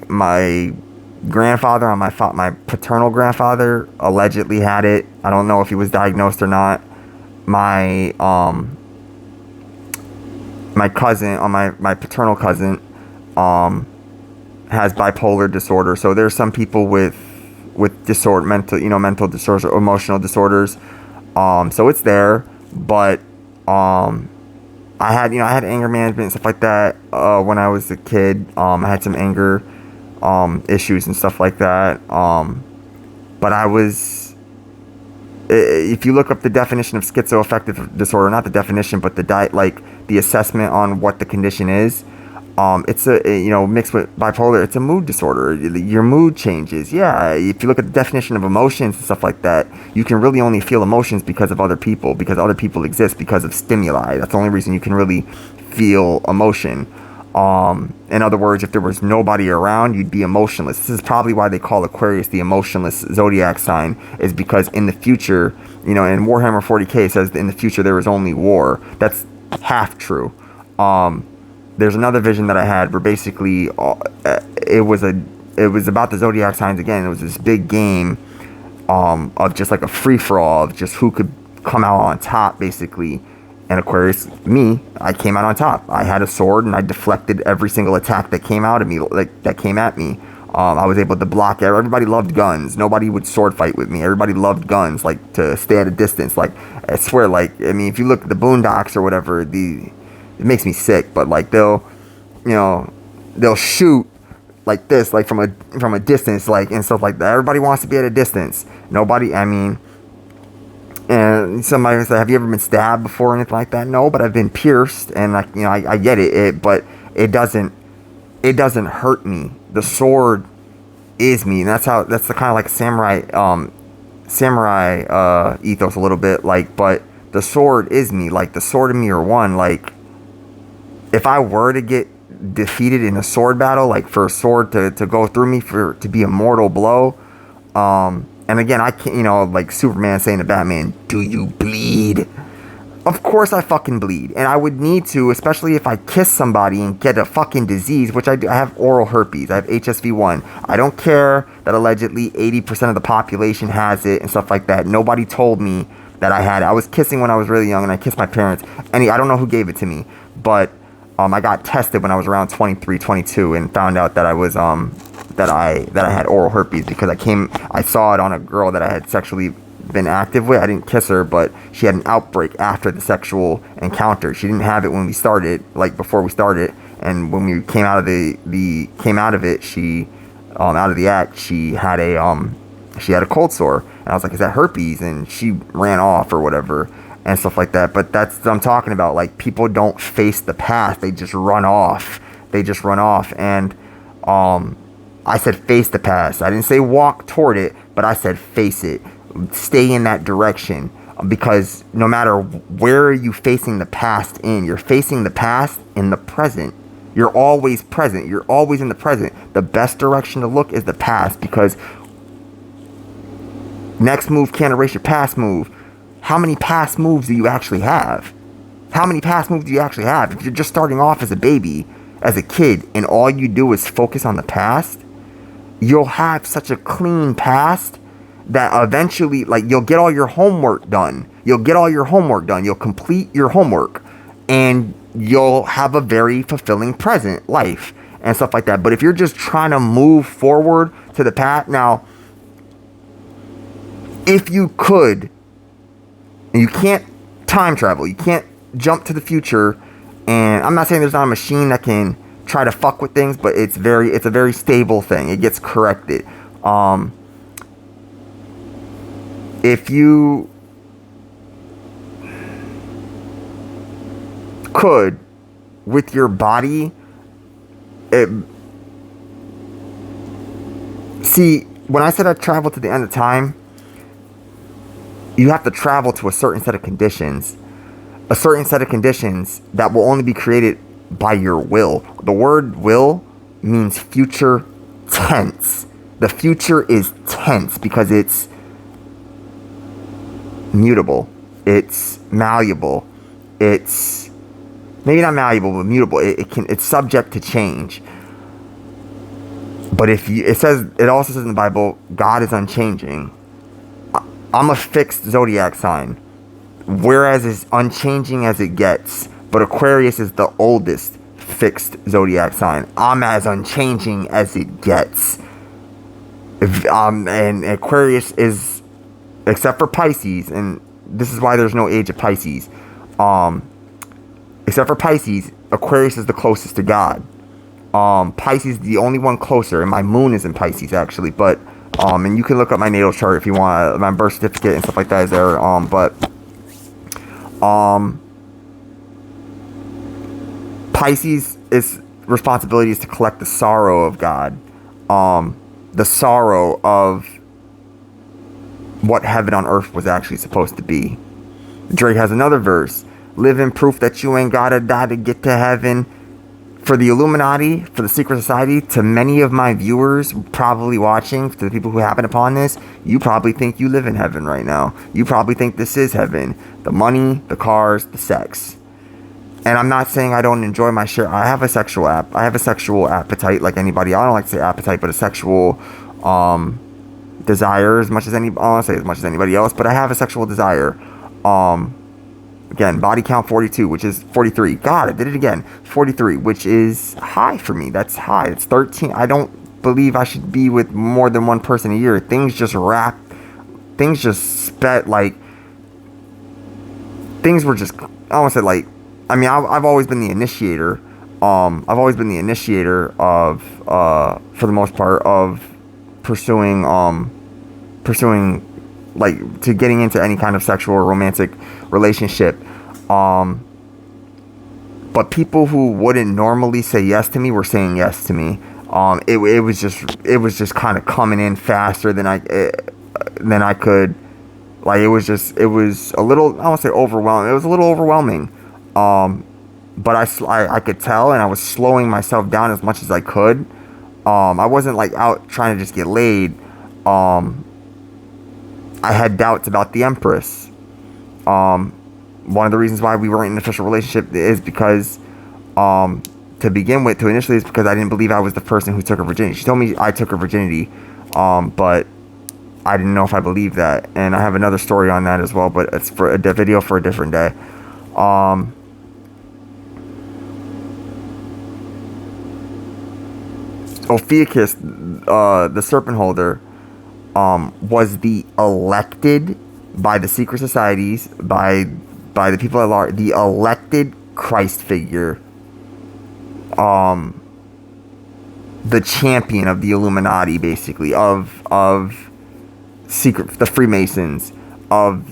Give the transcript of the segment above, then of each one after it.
my grandfather on my paternal grandfather allegedly had it. I don't know if he was diagnosed or not. My my cousin on my paternal cousin has bipolar disorder. So there's some people with disorder, mental disorders or emotional disorders. So it's there, but I had anger management and stuff like that when I was a kid. I had some anger issues and stuff like that. But I was, if you look up the definition of schizoaffective disorder, not the definition, but the assessment on what the condition is, it's mixed with bipolar. It's a mood disorder. Your mood changes. Yeah, if you look at the definition of emotions and stuff like that, you can really only feel emotions because of other people, because other people exist, because of stimuli. That's the only reason you can really feel emotion. In other words, if there was nobody around, you'd be emotionless. This is probably why they call Aquarius the emotionless zodiac sign, is because in the future, in Warhammer 40K it says in the future there is only war. That's half true. There's another vision that I had where basically it was about the zodiac signs again. It was this big game of just like a free-for-all of just who could come out on top, basically. And Aquarius, I came out on top. I had a sword and I deflected every single attack that came out of me, that came at me. I was able to block it. Everybody loved guns. Nobody would sword fight with me. Everybody loved guns, like to stay at a distance. Like, I swear, if you look at the Boondocks or whatever, it makes me sick, but they'll shoot like this, like from a distance, and stuff like that. Everybody wants to be at a distance. Nobody, and somebody said, have you ever been stabbed before or anything like that? No, but I've been pierced, and I get it, but it doesn't hurt me. The sword is me, and that's the kind of like samurai ethos a little bit, but the sword is me, the sword and me are one. If I were to get defeated in a sword battle, for a sword to go through me to be a mortal blow, and again, I can't, like Superman saying to Batman, do you bleed? Of course I fucking bleed, and I would need to, especially if I kiss somebody and get a fucking disease, which I do. I have oral herpes. I have HSV1. I don't care that allegedly 80% of the population has it and stuff like that. Nobody told me that I had it. I was kissing when I was really young, and I kissed my parents. I don't know who gave it to me, but I got tested when I was around 23, 22, and found out that I was that I had oral herpes because I saw it on a girl that I had sexually been active with. I didn't kiss her, but she had an outbreak after the sexual encounter. She didn't have it when we started, before we started, and when we came out of it, she out of the act, she had a cold sore, and I was like, is that herpes? And she ran off or whatever and stuff like that. But that's what I'm talking about. People don't face the past, they just run off. And I said face the past. I didn't say walk toward it, but I said face it. Stay in that direction, because no matter where are you facing the past in, you're facing the past in the present. You're always present. You're always in the present. The best direction to look is the past, because next move can't erase your past move. How many past moves do you actually have? If you're just starting off as a baby, as a kid, and all you do is focus on the past, you'll have such a clean past that eventually, you'll get all your homework done. You'll complete your homework, and you'll have a very fulfilling present life and stuff like that. But if you're just trying to move forward to the past, now, if you could, and you can't time travel, you can't jump to the future, and I'm not saying there's not a machine that can try to fuck with things, but it's a very stable thing. It gets corrected. If you could, with your body, see, when I said I traveled to the end of time, you have to travel to a certain set of conditions. A certain set of conditions that will only be created by your will. The word will means future tense. The future is tense because it's mutable. It's malleable. It's maybe not malleable, but mutable. It's subject to change. But it also says in the Bible, God is unchanging. I'm a fixed zodiac sign, whereas it's unchanging as it gets. But Aquarius is the oldest fixed zodiac sign. I'm as unchanging as it gets. And Aquarius is, except for Pisces, and this is why there's no age of Pisces. Except for Pisces, Aquarius is the closest to God. Pisces is the only one closer, and my moon is in Pisces actually. But and you can look up my natal chart if you want. My birth certificate and stuff like that is there. Pisces is responsibility is to collect the sorrow of God, the sorrow of what heaven on earth was actually supposed to be. Drake has another verse: live in proof that you ain't gotta die to get to heaven. For the Illuminati, for the secret society, to many of my viewers probably watching, to the people who happen upon this, you probably think you live in heaven right now. You probably think this is heaven. The money, the cars, the sex. And I'm not saying I don't enjoy my share. I have a sexual appetite like anybody. I don't like to say appetite, but a sexual desire as much as anybody else. But I have a sexual desire. Again, body count 42, which is 43. God, I did it again. 43, which is high for me. That's high. It's 13. I don't believe I should be with more than one person a year. Things just sped like. Things were just. I want to say like. I mean, I've always been the initiator. I've always been the initiator of, for the most part, of pursuing like to getting into any kind of sexual or romantic relationship. But people who wouldn't normally say yes to me were saying yes to me. It was just kind of coming in faster than I could. Like it was a little, I won't say overwhelming. It was a little overwhelming. But I could tell, and I was slowing myself down as much as I could. I wasn't like out trying to just get laid. I had doubts about the Empress. One of the reasons why we weren't in an official relationship is because, to initially, is because I didn't believe I was the person who took her virginity. She told me I took her virginity, but I didn't know if I believed that. And I have another story on that as well, but it's for a video for a different day. Ophiuchus, the Serpent Holder, was the elected by the secret societies, by the people at large, the elected Christ figure, the champion of the Illuminati, basically, of the Freemasons, of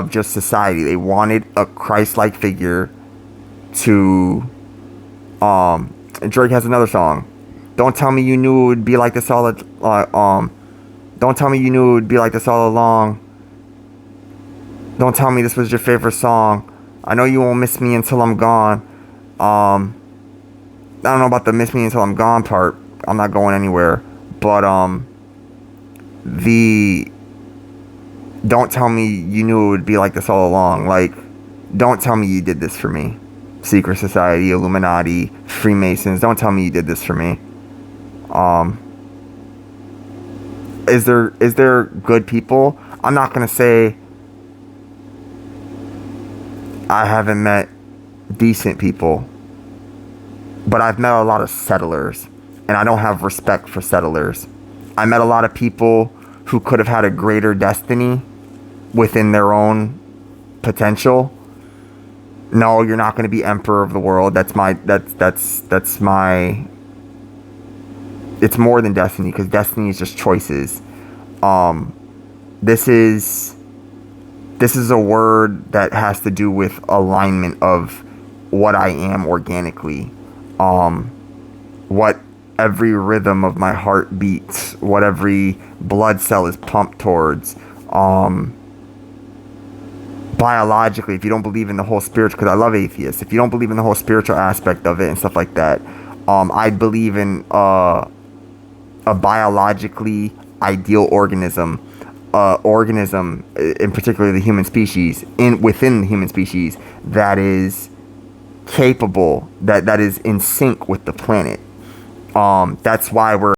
just society. They wanted a Christ-like figure to, and Drake has another song. Don't tell me you knew it would be like this all. Don't tell me you knew it would be like this all along. Don't tell me this was your favorite song. I know you won't miss me until I'm gone. I don't know about the miss me until I'm gone part. I'm not going anywhere. But the don't tell me you knew it would be like this all along. Like, don't tell me you did this for me. Secret Society, Illuminati, Freemasons. Don't tell me you did this for me. Is there good people? I'm not gonna say I haven't met decent people, but I've met a lot of settlers, and I don't have respect for settlers. I met a lot of people who could have had a greater destiny within their own potential. No, you're not going to be emperor of the world. That's my. It's more than destiny, because destiny is just choices. This is a word that has to do with alignment of what I am organically. What every rhythm of my heart beats, what every blood cell is pumped towards. Biologically, if you don't believe in the whole spiritual, because I love atheists, if you don't believe in the whole spiritual aspect of it and stuff like that, I believe in a biologically ideal organism, in particular the human species, within the human species, that is capable, that is in sync with the planet. That's why we're